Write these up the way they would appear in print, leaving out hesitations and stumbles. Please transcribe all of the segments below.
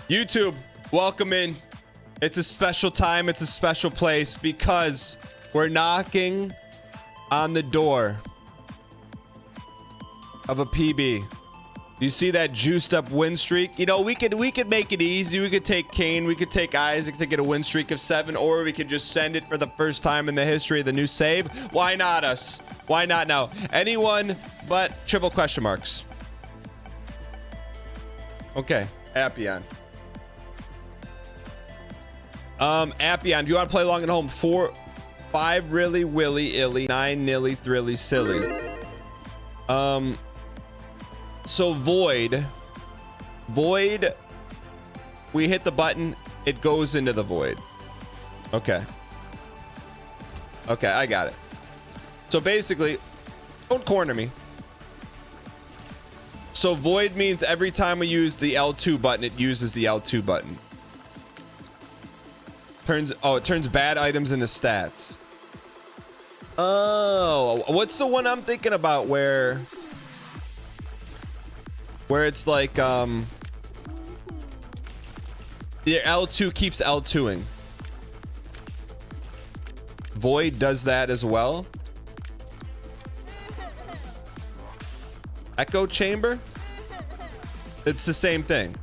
YouTube, welcome in. It's a special time. It's a special place because we're knocking on the door of a PB. You see that juiced up win streak? You know, we could make it easy. We could take Kane, we could take Isaac to get a win streak of 7, or we could just send it for the first time in the history of the new save. Why not us? Why not now? Anyone but triple question marks. Okay, Appian. Appian, do you want to play along at home? 4, 5 really willy illy, 9 nilly thrilly silly. So void, we hit the button, it goes into the void. Okay, I got it. So basically, don't corner me. So void means every time we use the L2 button, it uses the L2 button. It turns bad items into stats. Oh, what's the one I'm thinking about where it's like the L2 keeps L2ing. Void does that as well. Echo chamber? It's the same thing.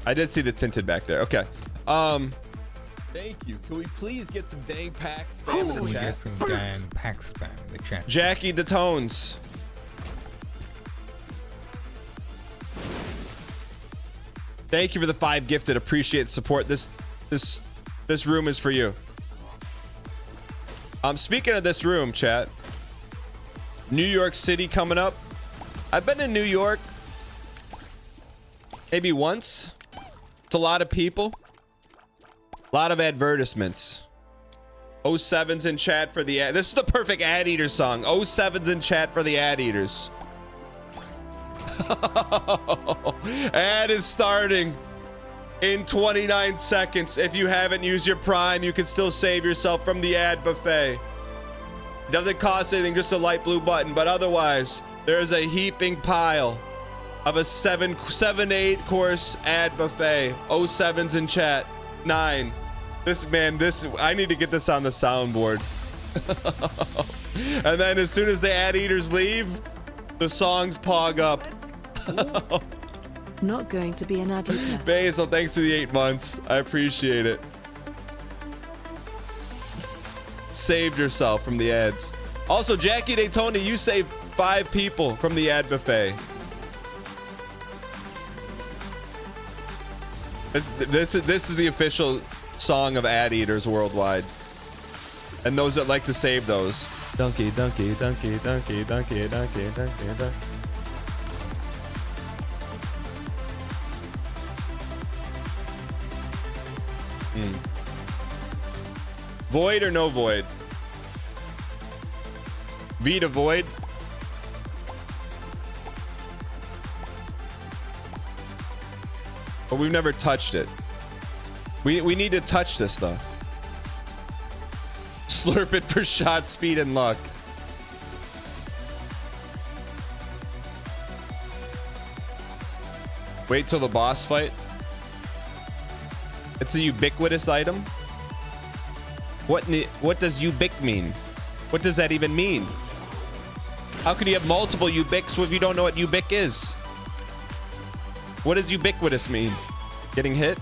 I did see the tinted back there. Okay. Thank you. Can we please get some dang pack spam in the chat? Get some dang pack spam in the chat. Jackie the Tones. Thank you for the 5 gifted. Appreciate the support. This room is for you. Speaking of this room, chat. New York City coming up. I've been in New York maybe once. It's a lot of people. A lot of advertisements. 07's in chat for the ad. This is the perfect ad eater song. 07's in chat for the ad eaters. Ad is starting in 29 seconds. If you haven't used your Prime, you can still save yourself from the ad buffet. It doesn't cost anything, just a light blue button, but otherwise there's a heaping pile of a 7-8 course ad buffet. 07's in chat. 9. I need to get this on the soundboard. And then as soon as the ad eaters leave, the songs pog up. Not going to be an ad eater. Basil, thanks for the 8 months. I appreciate it. Saved yourself from the ads. Also, Jackie Daytona, you saved 5 people from the ad buffet. This is the official song of ad eaters worldwide. And those that like to save those. Donkey, donkey, donkey, donkey, donkey, donkey, donkey, donkey. Void or no void? V to void. But we've never touched it. We need to touch this though. Slurp it for shot speed and luck. Wait till the boss fight. It's a ubiquitous item. What does ubiq mean? What does that even mean? How can you have multiple ubiques if you don't know what ubiq is? What does ubiquitous mean? Getting hit?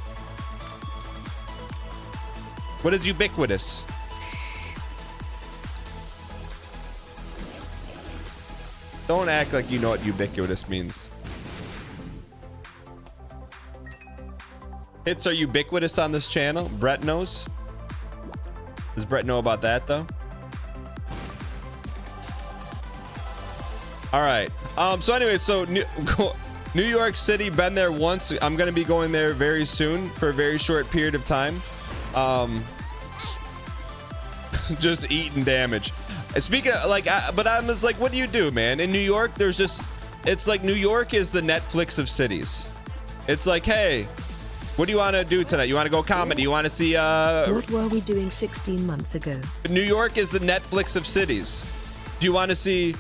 What is ubiquitous? Don't act like you know what ubiquitous means. Hits are ubiquitous on this channel. Brett knows. Does Brett know about that though? All right. So anyway, so New York City, been there once. I'm gonna be going there very soon for a very short period of time. Just eating damage. Speaking of, like, but I'm just like, what do you do, man? In New York, there's just, it's like New York is the Netflix of cities. It's like, hey, what do you want to do tonight? You want to go comedy? You want to see What were we doing 16 months ago? New York is the Netflix of cities. Do you want to see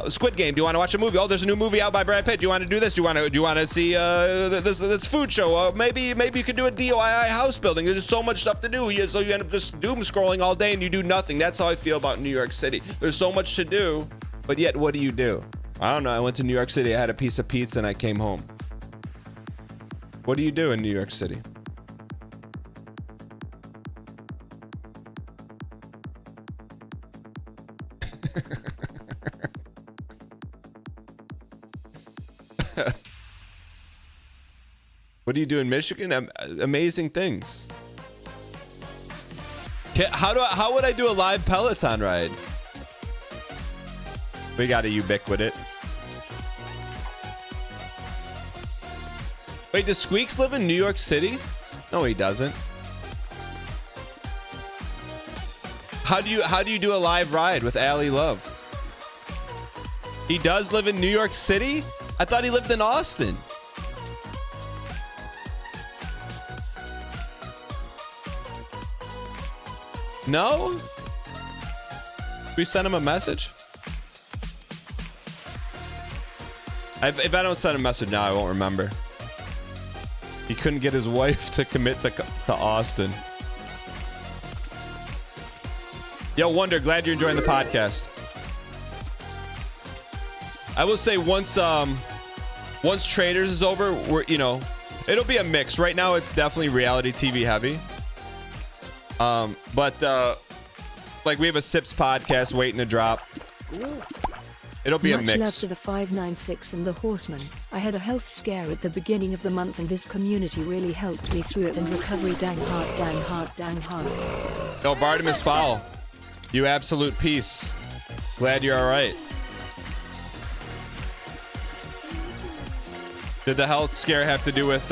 Squid Game. Do you want to watch a movie? Oh, there's a new movie out by Brad Pitt. Do you want to do this? Do you want to see this food show? Maybe you could do a DIY house building. There's so much stuff to do. So you end up just doom scrolling all day and you do nothing. That's how I feel about New York City. There's so much to do, but yet what do? I don't know. I went to New York City. I had a piece of pizza and I came home. What do you do in New York City? What do you do in Michigan? Amazing things. How would I do a live Peloton ride? We got to ubiquit. Wait, does Squeaks live in New York City? No, he doesn't. How do you do a live ride with Allie Love? He does live in New York City? I thought he lived in Austin. No? We sent him a message? If I don't send a message now, I won't remember. He couldn't get his wife to commit to Austin. Yo, Wonder, glad you're enjoying the podcast. I will say once Traders is over, it'll be a mix. Right now, it's definitely reality TV heavy. But like we have a Sips podcast waiting to drop. It'll be a mix. Much love to the 596 and the Horseman. I had a health scare at the beginning of the month and this community really helped me through it and recovery. Dang hard, dang hard, dang hard. Yo, Bartimus Fowl. You absolute peace. Glad you're all right. Did the health scare have to do with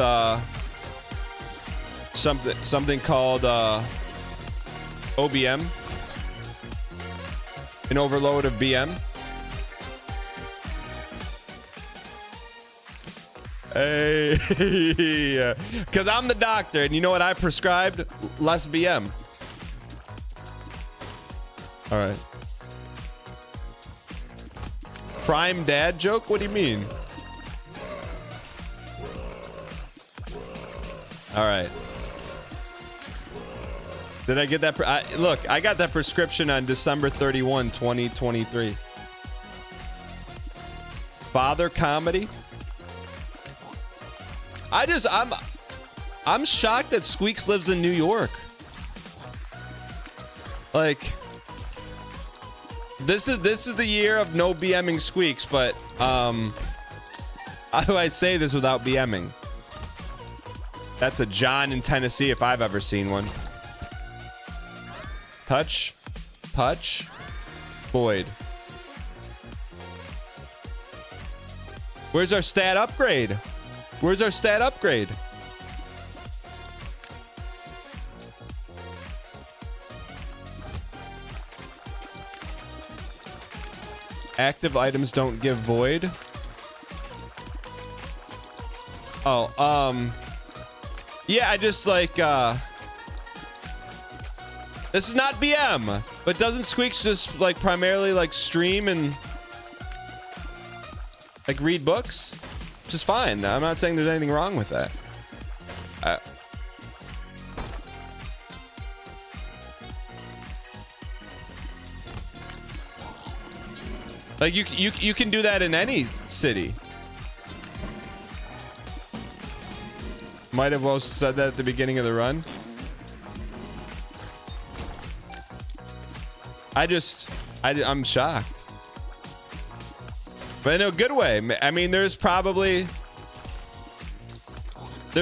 something called OBM? An overload of BM? Hey, because I'm the doctor, and you know what I prescribed? Less BM. All right. Prime dad joke? What do you mean? All right. Did I get that? Look, I got that prescription on December 31, 2023. Father comedy? I'm shocked that Squeaks lives in New York. Like, this is the year of no BMing Squeaks, but how do I say this without BMing? That's a John in Tennessee if I've ever seen one. Touch, Boyd. Where's our stat upgrade? Active items don't give void. Oh, yeah, I just like, this is not BM, but doesn't Squeaks just like primarily like stream and like read books? Which is fine. I'm not saying there's anything wrong with that. Like you can do that in any city. Might have well said that at the beginning of the run. I'm shocked. But in a good way. I mean, there's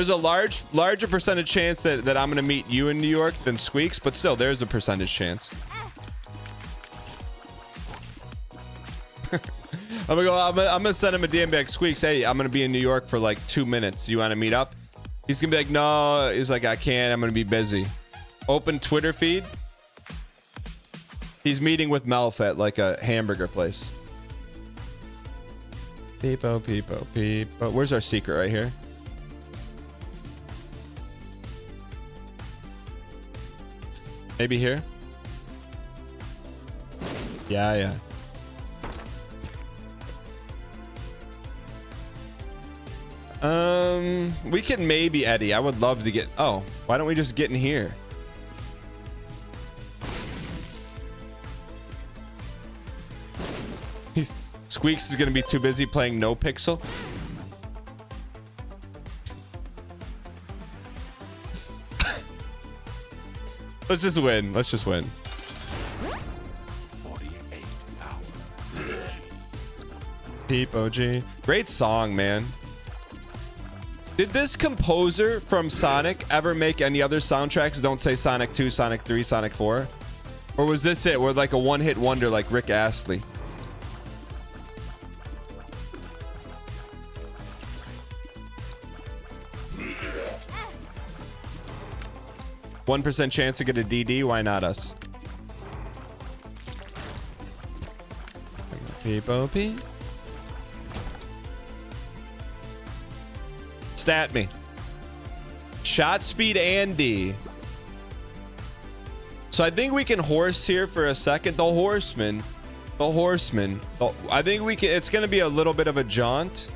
a larger percentage chance that I'm gonna meet you in New York than Squeaks, but still, there's a percentage chance. I'm gonna send him a DM back. Squeaks, hey, I'm gonna be in New York for like 2 minutes. You want to meet up? He's gonna be like, no. He's like, I can't. I'm gonna be busy. Open Twitter feed. He's meeting with Melf at like a hamburger place. Peepo, peepo, peepo. Where's our secret? Right here. Maybe here. Yeah. We can maybe Eddie. I would love to get. Oh, why don't we just get in here? Squeaks is gonna be too busy playing No Pixel. Let's just win. Let's just win. 48 hours. Peep OG. Great song, man. Did this composer from Sonic ever make any other soundtracks? Don't say Sonic 2, Sonic 3, Sonic 4? Or was this it? Or like a one-hit wonder like Rick Astley? 1% chance to get a DD. Why not us? Peep OP. Stat me. Shot speed and D. So I think we can horse here for a second. The horseman. I think we can. It's going to be a little bit of a jaunt,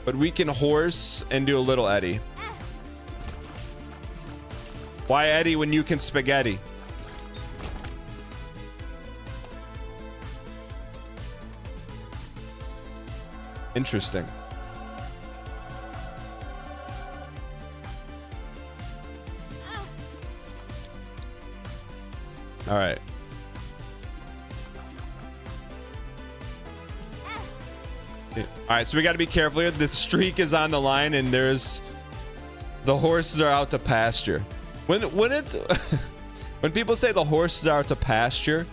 but we can horse and do a little Eddie. Why Eddie when you can spaghetti? Interesting. All right. All right, so we got to be careful here. The streak is on the line, and there's the horses are out to pasture. When it's when people say the horses are out to pasture,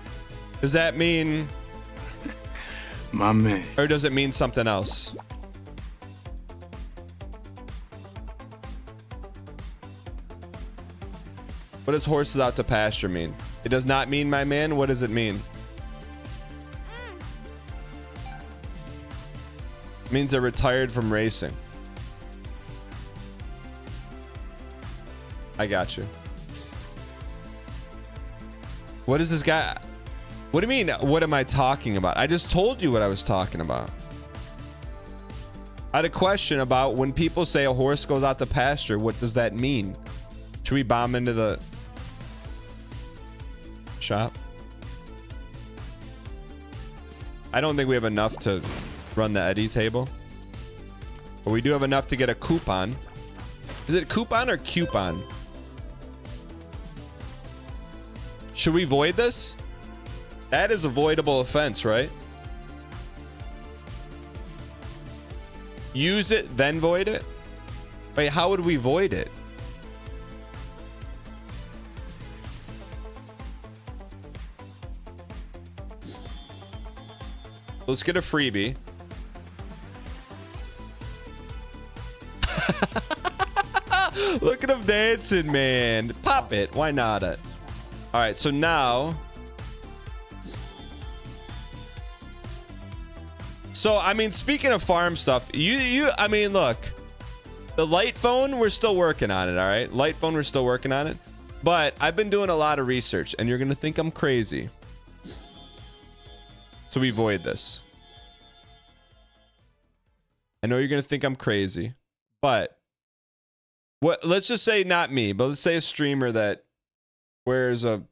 does that mean My man. or does it mean something else? What does horses out to pasture mean? It does not mean my man. What does it mean? It means they're retired from racing. I got you. What is this guy? What do you mean? What am I talking about? I just told you what I was talking about. I had a question about when people say a horse goes out to pasture, what does that mean? Should we bomb into the shop? I don't think we have enough to run the Eddie table, but we do have enough to get a coupon. Is it coupon or coupon? Should we void this? That is avoidable offense, right? Use it, then void it? Wait, how would we void it? Let's get a freebie. Look at him dancing, man. Pop it. Why not it? All right, so now. So, I mean, speaking of farm stuff, I mean, look. The light phone, we're still working on it, all right? Light phone, we're still working on it. But I've been doing a lot of research, and you're going to think I'm crazy. So we void this. I know you're going to think I'm crazy, but what? Let's just say not me, but let's say a streamer that wears a...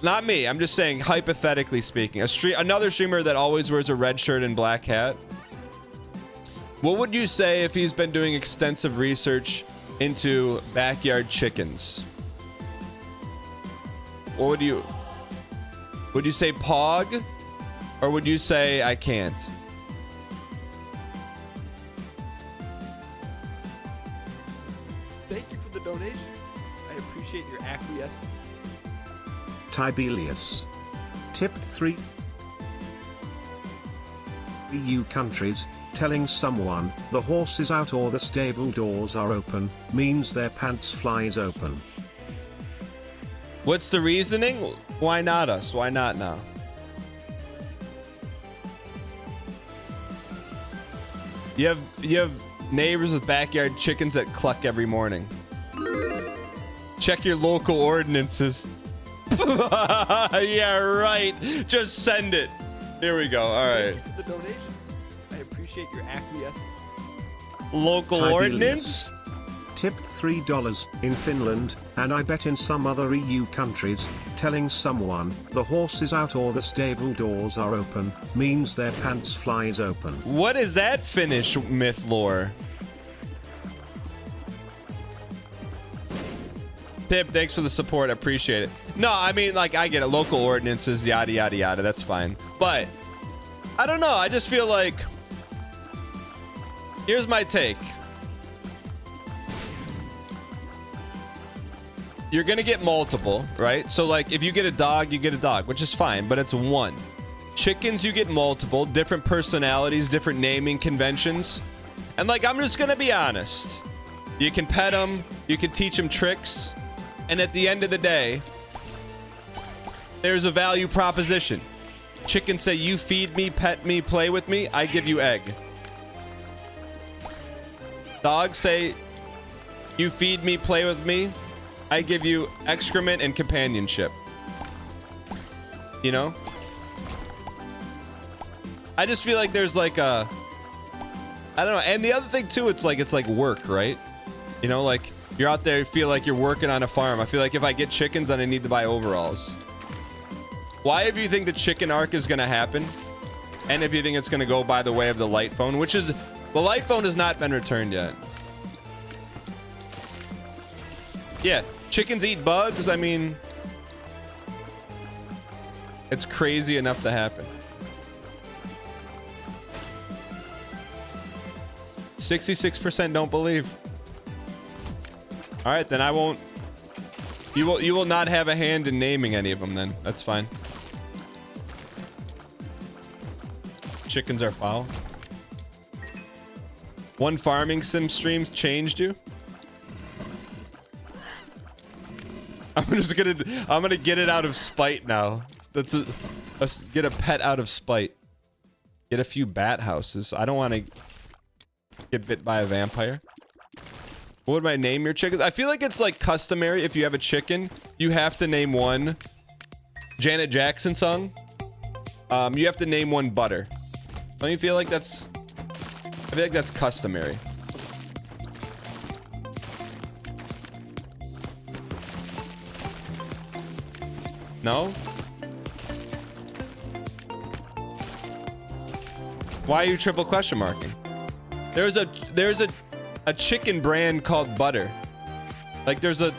Not me. I'm just saying, hypothetically speaking, another streamer that always wears a red shirt and black hat. What would you say if he's been doing extensive research into backyard chickens? What would you say pog, or would you say I can't? Thank you for the donation. I appreciate your acquiescence. Tibelius. Tip 3. EU countries, telling someone the horse is out or the stable doors are open, means their pants flies open. What's the reasoning? Why not us? Why not now? You have neighbors with backyard chickens that cluck every morning. Check your local ordinances. Yeah, right. Just send it. Here we go. All right. Thank you for the donation. appreciate your acquiescence. Local Tiberius. ordinance? Tipped $3 in Finland, and I bet in some other EU countries, telling someone the horse is out or the stable doors are open means their pants flies open. What is that Finnish myth lore? Tip, thanks for the support. I appreciate it. No, I mean, like, I get it. Local ordinances, yada, yada, yada. That's fine. But, I don't know. I just feel like... Here's my take. You're gonna get multiple, right? So, like, if you get a dog, you get a dog, which is fine, but it's one. Chickens, you get multiple. Different personalities, different naming conventions. And, like, I'm just gonna be honest. You can pet them. You can teach them tricks. And at the end of the day, there's a value proposition. Chickens say, you feed me, pet me, play with me, I give you egg. Dogs say, you feed me, play with me, I give you excrement and companionship. You know? I just feel like there's like a... I don't know. And the other thing too, it's like work, right? You know, like... You're out there, you feel like you're working on a farm. I feel like if I get chickens, then I need to buy overalls. Why, if you think the chicken arc is going to happen, and if you think it's going to go by the way of the light phone, which is... The light phone has not been returned yet. Yeah, chickens eat bugs. I mean... It's crazy enough to happen. 66% don't believe. All right, then I won't. You will not have a hand in naming any of them. Then that's fine. Chickens are foul. One farming sim streams changed you. I'm gonna get it out of spite now. Let's get a pet out of spite. Get a few bat houses. I don't want to get bit by a vampire. What would I name your chickens? I feel like it's like customary. If you have a chicken, you have to name one Janet Jackson song. You have to name one Butter. Don't you feel like that's... I feel like that's customary. No? Why are you triple question marking? There's a chicken brand called Butter. Like there's a...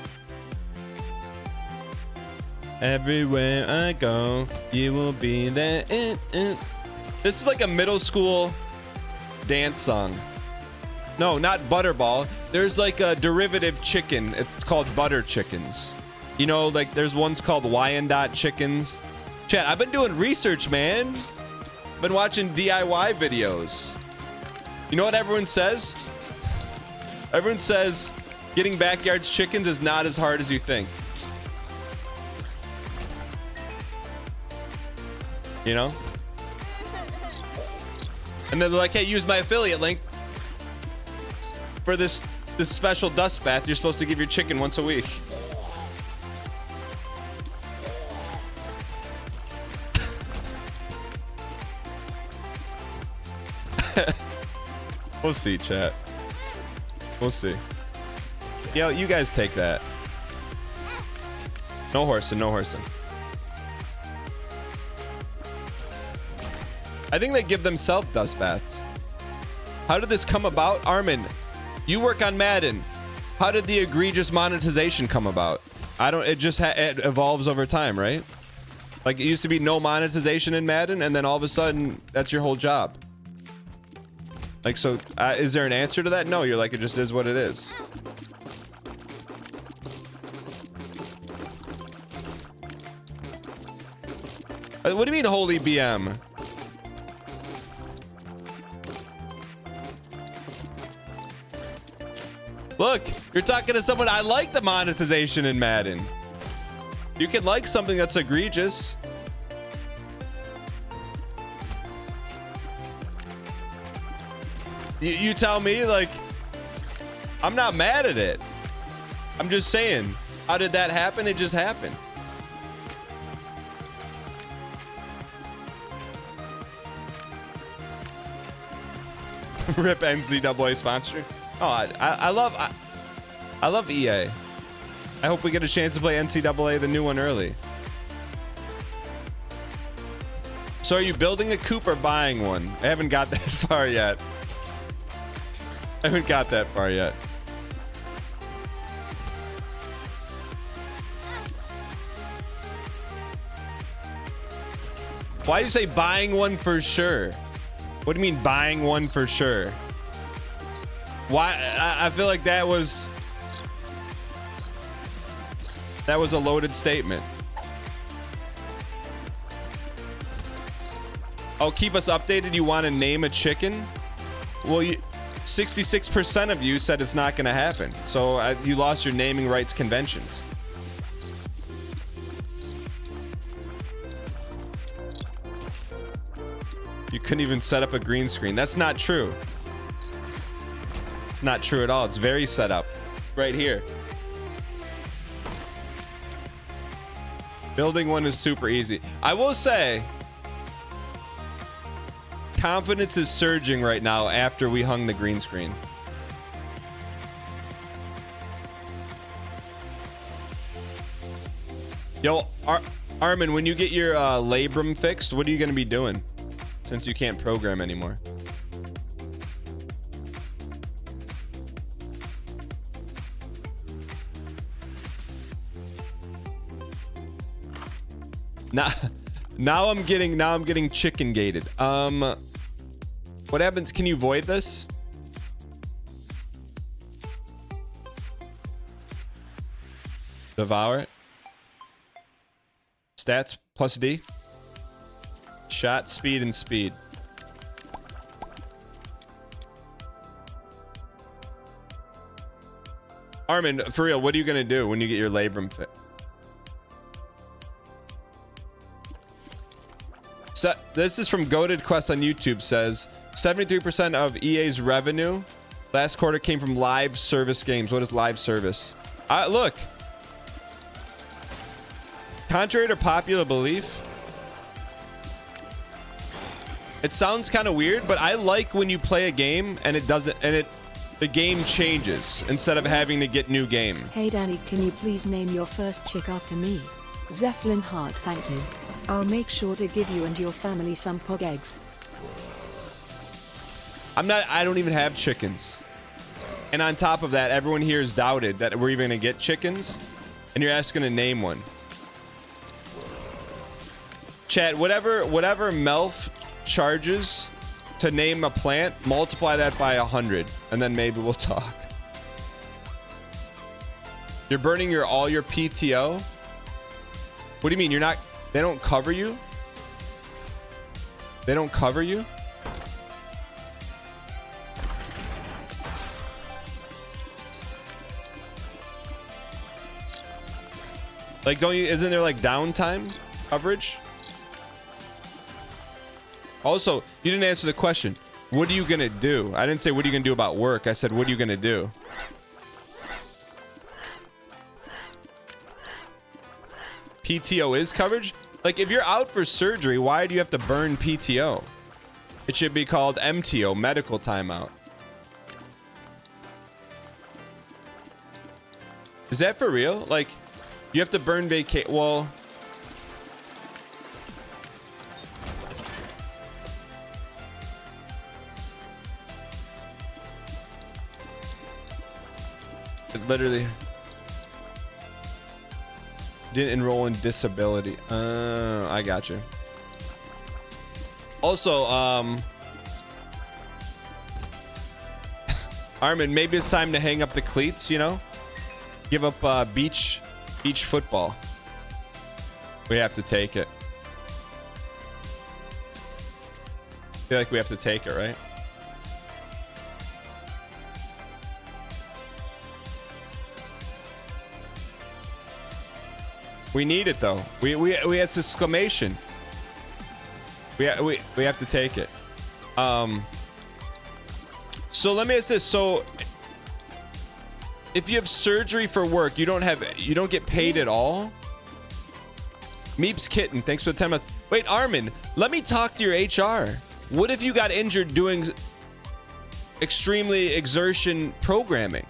Everywhere I go, you will be there. This is like a middle school dance song. No, not Butterball. There's like a derivative chicken. It's called Butter Chickens. You know, like there's ones called Wyandotte chickens. Chat, I've been doing research, man. I've been watching DIY videos. You know what everyone says? Everyone says getting backyard chickens is not as hard as you think. You know? And then they're like, hey, use my affiliate link for this special dust bath. You're supposed to give your chicken once a week. We'll see, chat. We'll see. Yo, you guys take that. No horsing, no horsing. I think they give themselves dust baths. How did this come about? Armin, you work on Madden. How did the egregious monetization come about? I don't, it just, it evolves over time, right? Like it used to be no monetization in Madden, and then all of a sudden, that's your whole job. Like, so, is there an answer to that? No, you're like, it just is what it is. What do you mean, holy BM? Look, you're talking to someone. I like the monetization in Madden. You can like something that's egregious. You tell me, like, I'm not mad at it. I'm just saying, how did that happen? It just happened. Rip NCAA sponsor. Oh, I love EA. I hope we get a chance to play NCAA, the new one, early. So are you building a coop or buying one? I haven't got that far yet. I haven't got that far yet. Why do you say buying one for sure? What do you mean buying one for sure? Why? I feel like that was a loaded statement. Oh, keep us updated. You want to name a chicken? Well, 66% of you said it's not going to happen. So you lost your naming rights conventions. You couldn't even set up a green screen. That's not true. It's not true at all. It's very set up. Right here. Building one is super easy. I will say, confidence is surging right now after we hung the green screen. Yo, Armin, when you get your labrum fixed, what are you going to be doing? Since you can't program anymore. Now I'm getting chicken gated. What happens? Can you void this? Devour it. Stats plus D. Shot, speed, and speed. Armin, for real, what are you gonna do when you get your labrum fit? So, this is from Goated Quest on YouTube. Says 73% of EA's revenue last quarter came from live service games. What is live service? Look. Contrary to popular belief, it sounds kind of weird, but I like when you play a game and the game changes instead of having to get new game. Hey Danny, can you please name your first chick after me? Zeppelin Hart, thank you. I'll make sure to give you and your family some pog eggs. I don't even have chickens. And on top of that, everyone here has doubted that we're even gonna get chickens, and you're asking to name one. Chat, whatever Melf charges to name a plant, multiply that by 100, and then maybe we'll talk. You're burning all your PTO? What do you mean? You're not... They don't cover you? They don't cover you? Like, isn't there like downtime coverage? Also, you didn't answer the question. What are you gonna do? I didn't say what are you gonna do about work. I said, what are you gonna do? PTO is coverage? Like, if you're out for surgery, why do you have to burn PTO? It should be called MTO, medical timeout. Is that for real? Like, you have to burn well... It literally... Didn't enroll in disability. I got you. Also, Armin, maybe it's time to hang up the cleats, you know? Give up beach football. We have to take it. I feel like we have to take it, right? We need it though. We it's exclamation. We have to take it. So let me ask this. So if you have surgery for work, you don't get paid at all? Meeps Kitten, thanks for the 10 months. Wait, Armin, let me talk to your HR. What if you got injured doing... extremely exertion programming.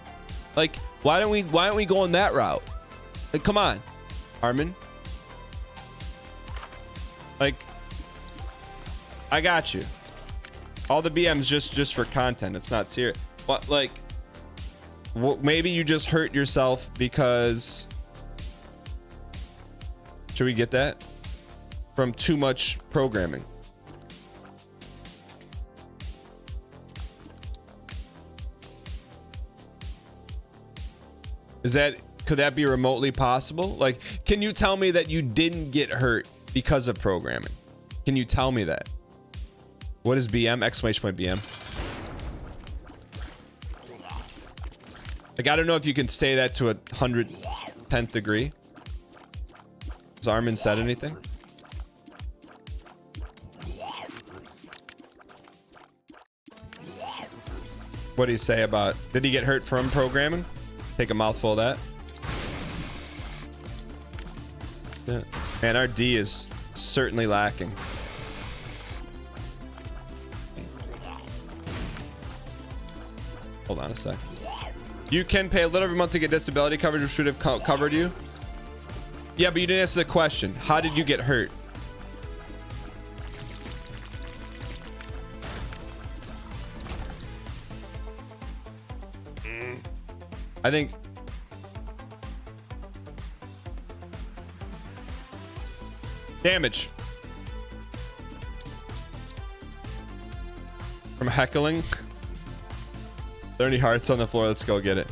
Like, why don't we go on that route? Like, come on, Armin. Like, I got you. All the BMs just for content. It's not serious. But like, maybe you just hurt yourself because. Should we get that? From too much programming. Could that be remotely possible? Like, can you tell me that you didn't get hurt because of programming? Can you tell me that? What is BM? Exclamation point BM. Like, I don't know if you can say that to 110th degree. Has Armin said anything? What did he say about, did he get hurt from programming? Take a mouthful of that. Yeah. Man, our D is certainly lacking. Hold on a sec. You can pay a little every month to get disability coverage, which should have covered you. Yeah, but you didn't answer the question. How did you get hurt? I think damage from heckling. Are there any hearts on the floor? Let's go get it.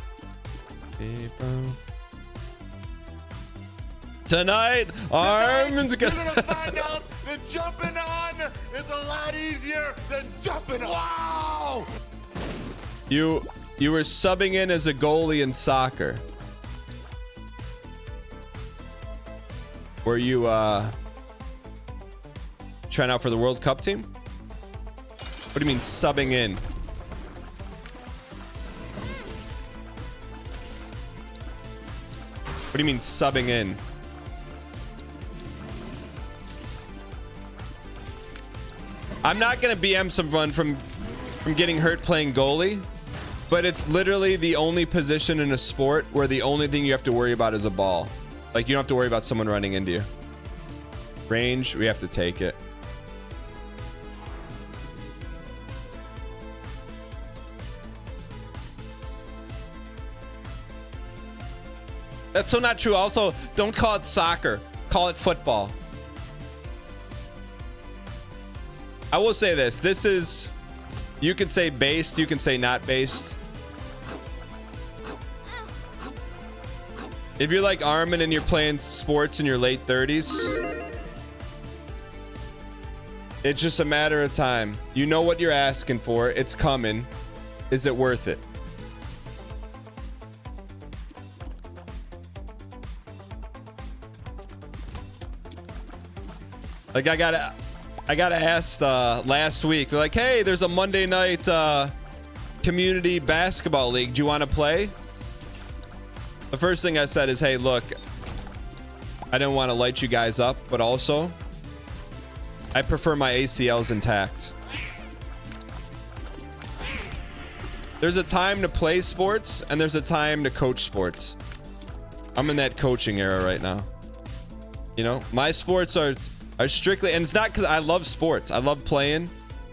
Tonight, Armin's gonna find out that jumping on is a lot easier than jumping on. Wow! You were subbing in as a goalie in soccer. Were you trying out for the World Cup team? What do you mean subbing in? What do you mean subbing in? I'm not gonna BM someone from getting hurt playing goalie, but it's literally the only position in a sport where the only thing you have to worry about is a ball. Like, you don't have to worry about someone running into you. Range, we have to take it. That's so not true. Also, don't call it soccer. Call it football. I will say this. This is, you can say based, you can say not based. If you're like Armin and you're playing sports in your late 30s, it's just a matter of time. You know what you're asking for. It's coming. Is it worth it? Like, I got asked last week. They're like, hey, there's a Monday night community basketball league. Do you want to play? The first thing I said is, hey, look, I didn't want to light you guys up, but also I prefer my ACLs intact. There's a time to play sports and there's a time to coach sports. I'm in that coaching era right now. You know, my sports are strictly, and it's not because I love sports. I love playing,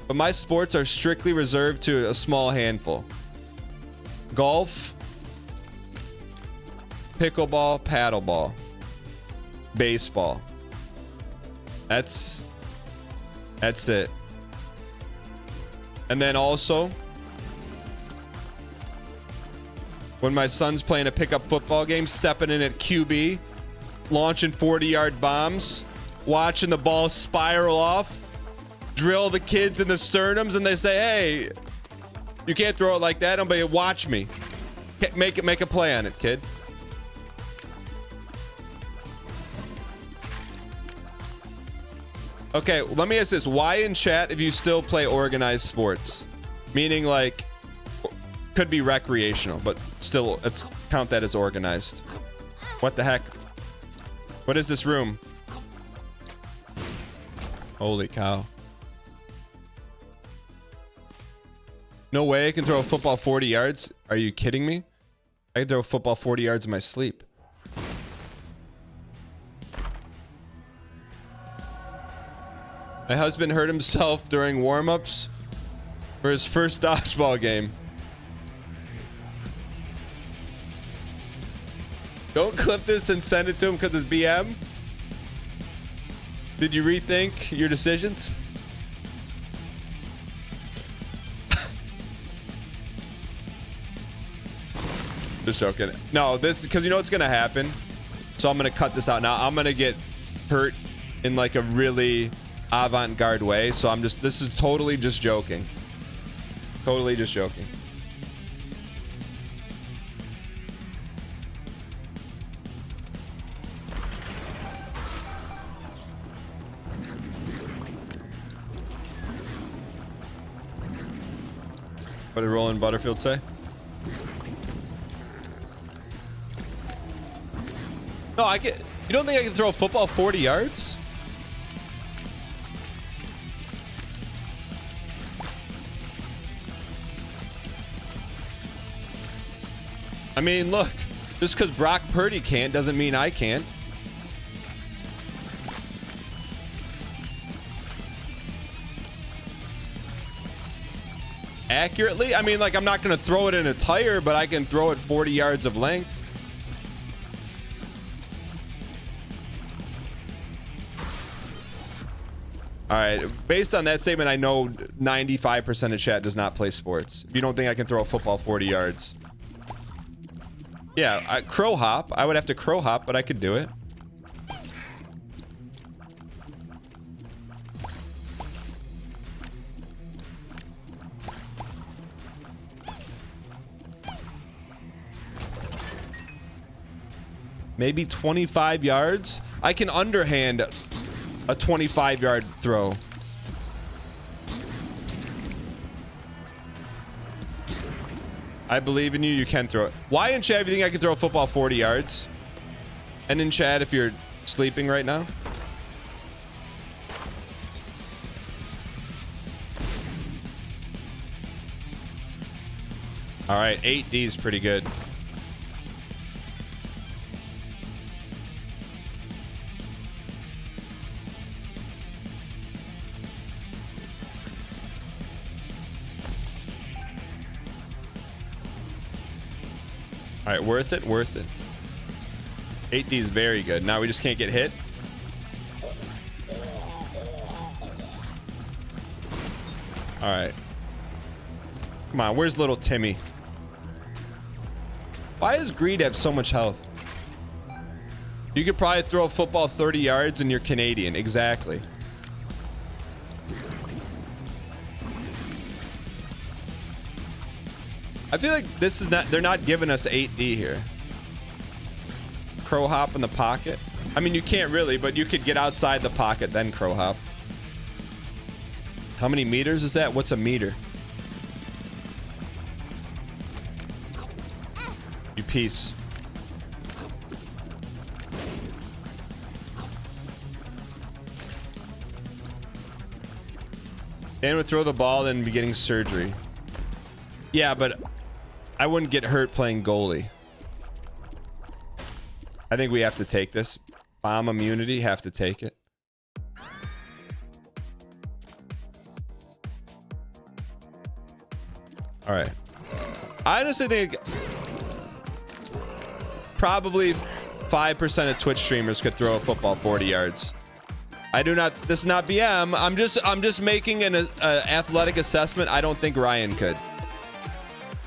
but my sports are strictly reserved to a small handful. Golf, pickleball, paddleball, baseball. That's it. And then also, when my son's playing a pickup football game, stepping in at QB, launching 40-yard bombs, watching the ball spiral off, drill the kids in the sternums, and they say, hey, you can't throw it like that. Nobody, watch me. Make a play on it, kid. Okay, let me ask this. Why in chat if you still play organized sports? Meaning, like, could be recreational, but still, let's count that as organized. What the heck? What is this room? Holy cow. No way I can throw a football 40 yards. Are you kidding me? I can throw a football 40 yards in my sleep. My husband hurt himself during warm-ups for his first dodgeball game. Don't clip this and send it to him because it's BM. Did you rethink your decisions? Just joking. No, this because you know what's gonna happen. So I'm gonna cut this out now. I'm gonna get hurt in like a really avant-garde way. So I'm just. This is totally just joking. Totally just joking. What did Roland Butterfield say? No, I can. You don't think I can throw a football 40 yards? I mean, look. Just because Brock Purdy can't doesn't mean I can't. Accurately? I mean, like, I'm not going to throw it in a tire, but I can throw it 40 yards of length. All right. Based on that statement, I know 95% of chat does not play sports. You don't think I can throw a football 40 yards? Yeah, crow hop. I would have to crow hop, but I could do it. Maybe 25 yards. I can underhand a 25-yard throw. I believe in you. You can throw it. Why in chat if you think I can throw a football 40 yards? And in chat if you're sleeping right now. All right, 8D is pretty good. All right, worth it, worth it. 8D is very good. Now we just can't get hit. All right. Come on, where's little Timmy? Why does Greed have so much health? You could probably throw a football 30 yards and you're Canadian. Exactly. I feel like this is not, they're not giving us 8D here. Crow hop in the pocket. I mean, you can't really, but you could get outside the pocket, then crow hop. How many meters is that? What's a meter? You piece. Dan would throw the ball, then be getting surgery. Yeah, but I wouldn't get hurt playing goalie. I think we have to take this. Bomb immunity, have to take it. All right. I honestly think probably 5% of Twitch streamers could throw a football 40 yards. I do not. This is not BM. I'm just making an athletic assessment. I don't think Ryan could.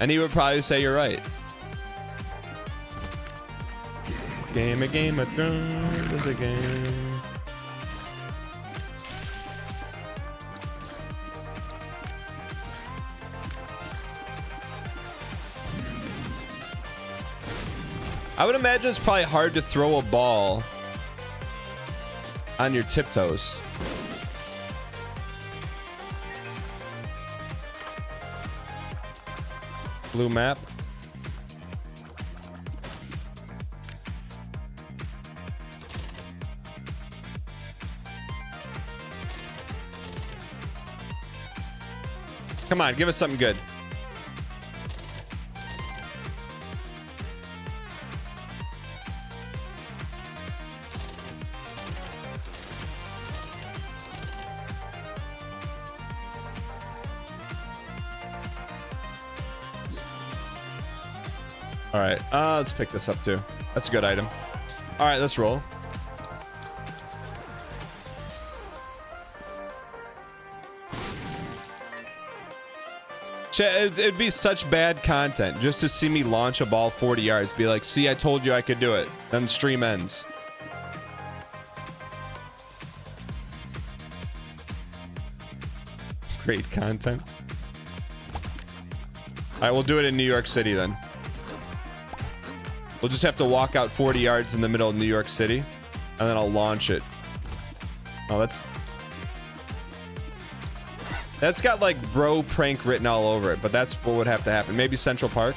And he would probably say you're right. Game of Thrones is a game. I would imagine it's probably hard to throw a ball on your tiptoes. Blue map. Come on, give us something good. All right, let's pick this up too. That's a good item. All right, let's roll. It'd be such bad content just to see me launch a ball 40 yards. Be like, see, I told you I could do it. Then stream ends. Great content. All right, we'll do it in New York City then. We'll just have to walk out 40 yards in the middle of New York City, and then I'll launch it. Oh, that's got like bro prank written all over it, but that's what would have to happen. Maybe Central Park.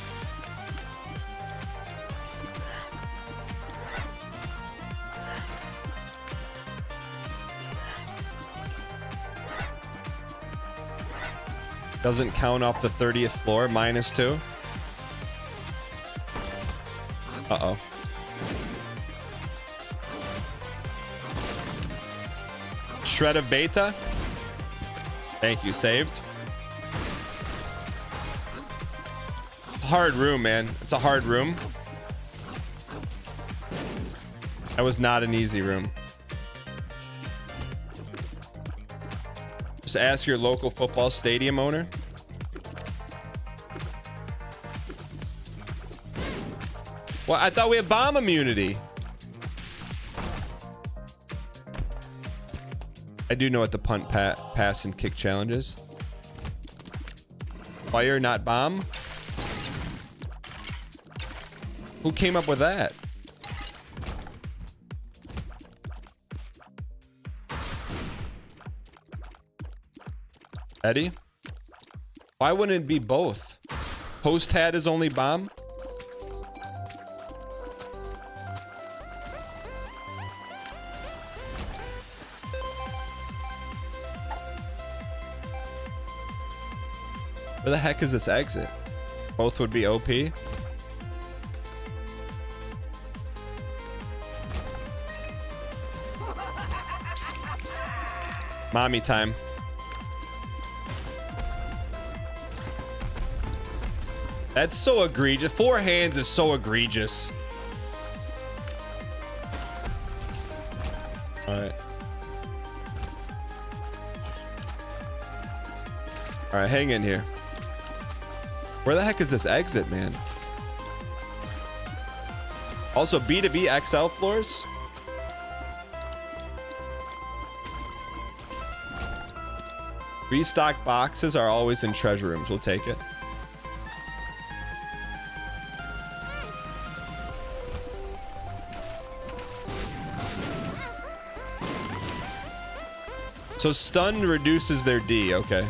Doesn't count off the 30th floor, -2. Uh-oh. Shred of beta. Thank you, saved. Hard room, man. It's a hard room. That was not an easy room. Just ask your local football stadium owner. Well, I thought we had bomb immunity. I do know what the punt, pass, and kick challenge is. Fire, not bomb. Who came up with that? Eddie? Why wouldn't it be both? Post hat is only bomb? Where the heck is this exit? Both would be OP. Mommy time. That's so egregious. 4 hands is so egregious. All right. All right, hang in here. Where the heck is this exit, man? Also, B2B XL floors. Restock boxes are always in treasure rooms. We'll take it. So stun reduces their D. Okay.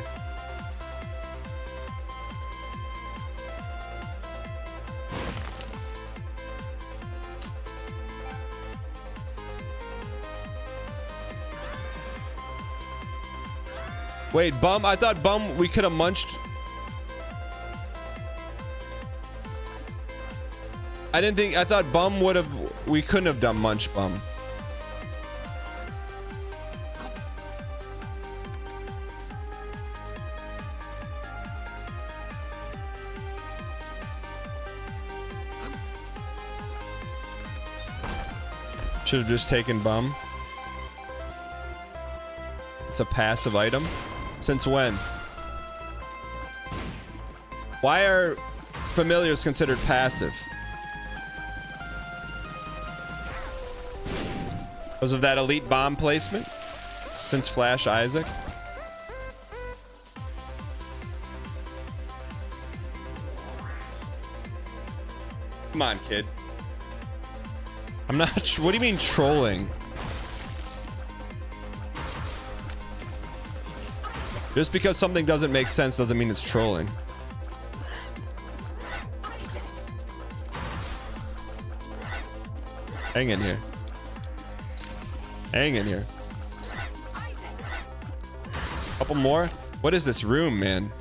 Wait, bum? I thought bum we could have munched. I thought bum would have. We couldn't have done munch bum. Should have just taken bum. It's a passive item. Since when? Why are familiars considered passive? Because of that elite bomb placement? Since Flash Isaac? Come on, kid. I'm not. What do you mean trolling? Just because something doesn't make sense doesn't mean it's trolling. Hang in here. Hang in here. Couple more. What is this room, man?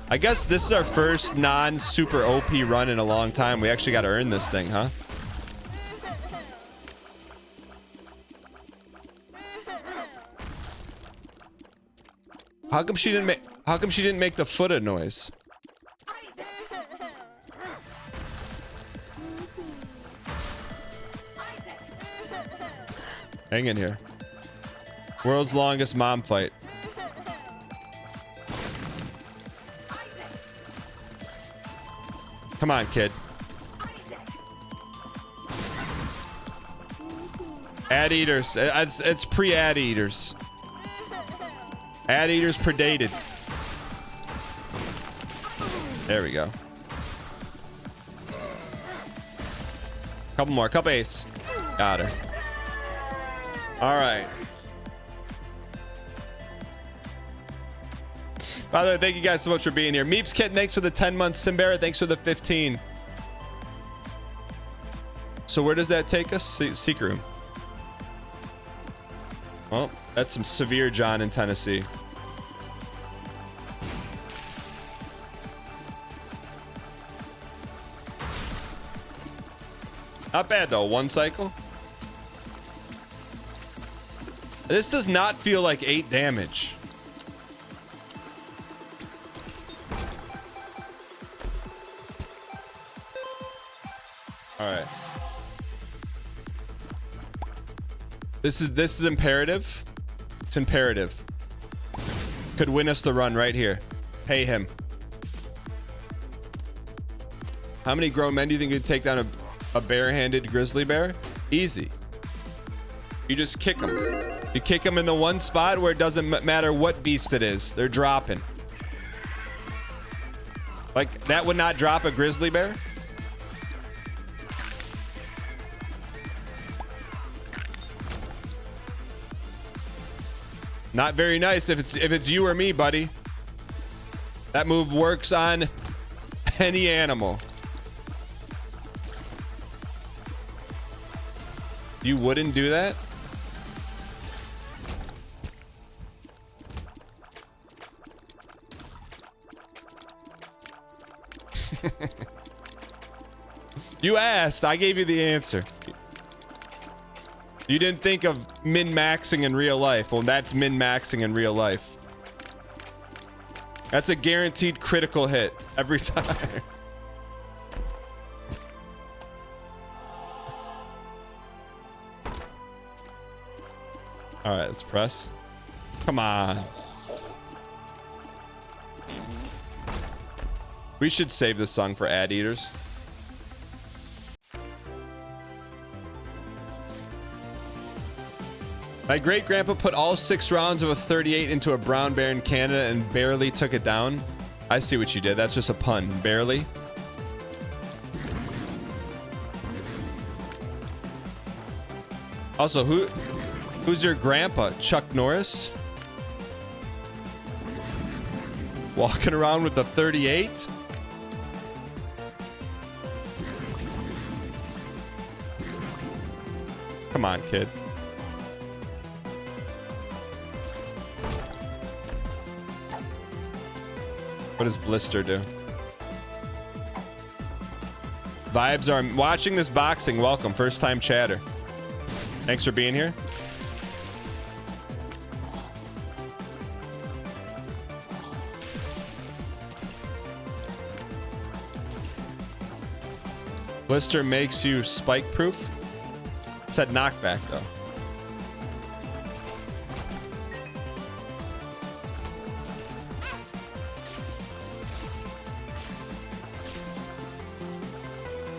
I guess this is our first non-super OP run in a long time. We actually got to earn this thing, huh? How come she didn't make the footer noise? Hang in here. World's longest mom fight. Come on, kid. Ad eaters. It's pre-ad eaters. Ad eaters predated. There we go. Couple more. Cup ace. Got her. All right. By the way, thank you guys so much for being here. Meeps Kitten, thanks for the 10 months. Simbera, thanks for the 15. So where does that take us? Secret room. Well, that's some severe John in Tennessee. Not bad though, 1 cycle. This does not feel like 8 damage. All right. This is imperative. It's imperative. Could win us the run right here. Pay him. How many grown men do you think could take down a bare-handed grizzly bear? Easy. You just kick them. You kick them in the one spot where it doesn't matter what beast it is. They're dropping. Like, that would not drop a grizzly bear? Not very nice if it's you or me, buddy. That move works on any animal. You wouldn't do that? You asked, I gave you the answer. You didn't think of min-maxing in real life. Well, that's min-maxing in real life. That's a guaranteed critical hit every time. All right, let's press. Come on. We should save this song for ad eaters. My great-grandpa put all 6 rounds of a 38 into a brown bear in Canada and barely took it down. I see what you did. That's just a pun. Barely. Also, who's your grandpa? Chuck Norris? Walking around with a 38? Come on, kid. What does Blister do? Vibes are watching this boxing. Welcome. First time chatter. Thanks for being here. Blister makes you spike proof. It said knockback though.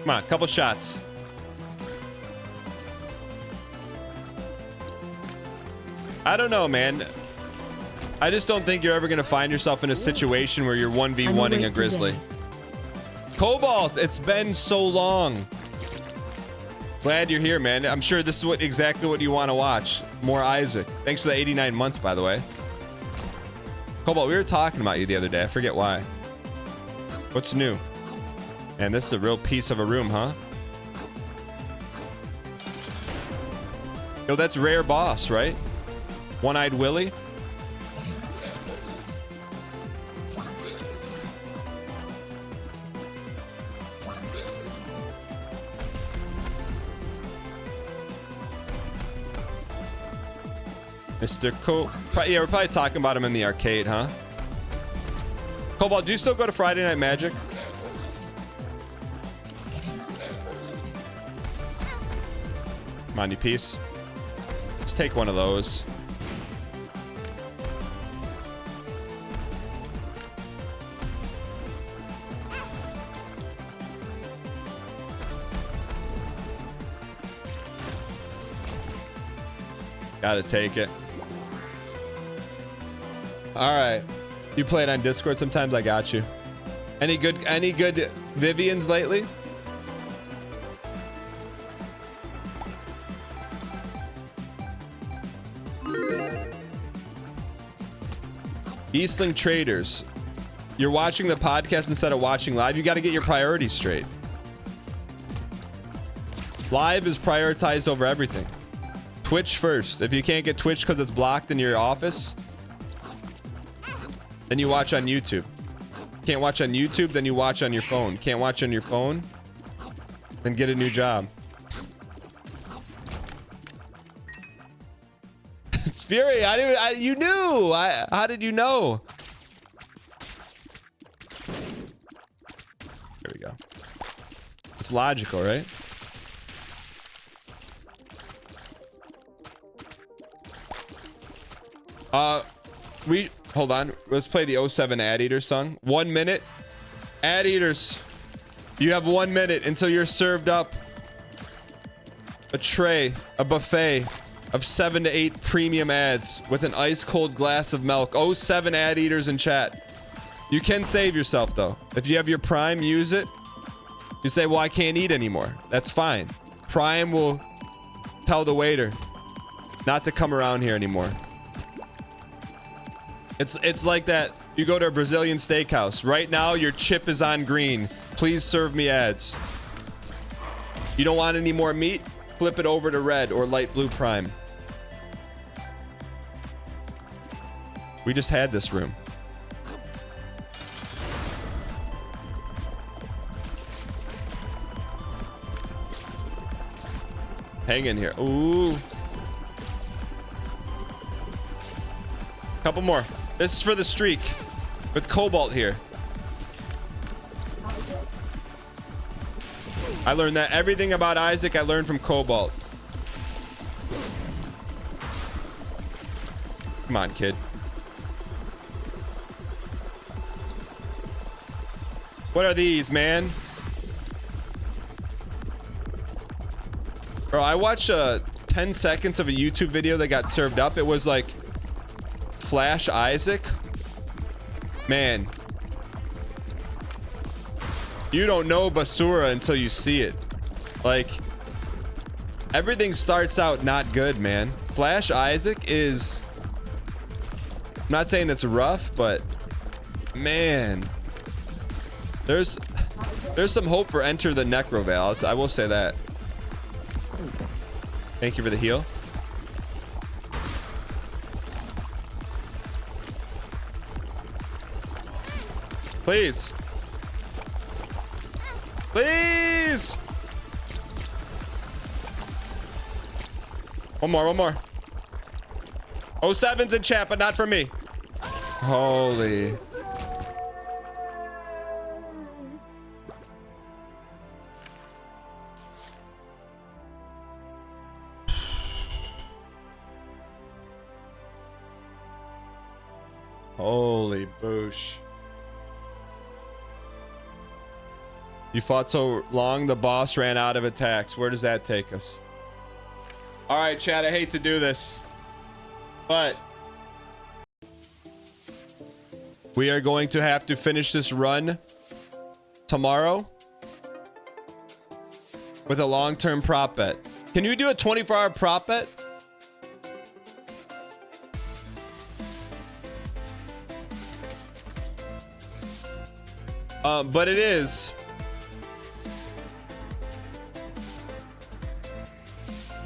Come on, couple shots. I don't know, man. I just don't think you're ever going to find yourself in a situation where you're 1v1ing a grizzly. Cobalt, it's been so long. Glad you're here, man. I'm sure this is exactly what you want to watch. More Isaac. Thanks for the 89 months, by the way. Cobalt, we were talking about you the other day. I forget why. What's new? And this is a real piece of a room, huh? Yo, that's rare boss, right? One-eyed Willie. Mr. Cole. Yeah, we're probably talking about him in the arcade, huh? Cobalt, do you still go to Friday Night Magic? Come on, you piece. Let's take one of those. Gotta take it. All right. You play it on Discord sometimes? I got you. Any good Vivians lately? Eastling Traders. You're watching the podcast instead of watching live. You got to get your priorities straight. Live is prioritized over everything. Twitch first. If you can't get Twitch because it's blocked in your office, then you watch on YouTube. Can't watch on YouTube, then you watch on your phone. Can't watch on your phone, then get a new job. Fury, you knew. How did you know? There we go. It's logical, right? Hold on. Let's play the 07 Ad Eater song. 1 minute. Ad Eaters, you have 1 minute until you're served up a tray, a buffet of 7 to 8 premium ads with an ice cold glass of milk. 07 Ad Eaters in chat. You can save yourself though. If you have your Prime, use it. You say, well, I can't eat anymore. That's fine. Prime will tell the waiter not to come around here anymore. It's like that. You go to a Brazilian steakhouse. Right now, your chip is on green. Please serve me ads. You don't want any more meat? Flip it over to red or light blue Prime. We just had this room. Hang in here. Ooh. Couple more. This is for the streak with Cobalt here. I learned that everything about Isaac I learned from Cobalt. Come on, kid. What are these, man? Bro, I watched 10 seconds of a YouTube video that got served up. It was like Flash Isaac. Man, you don't know Basura until you see it. Like, everything starts out not good, man. Flash Isaac is, I'm not saying it's rough, but man, there's some hope for Enter the Necrovale. I will say that. Thank you for the heal. Please. Please. One more. 07's in chat, but not for me. Holy. Holy boosh. You fought so long, the boss ran out of attacks. Where does that take us? All right, chat, I hate to do this, but we are going to have to finish this run tomorrow with a long-term prop bet. Can you do a 24-hour prop bet? But it is.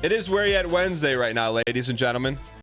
It is Where You At Wednesday right now, ladies and gentlemen.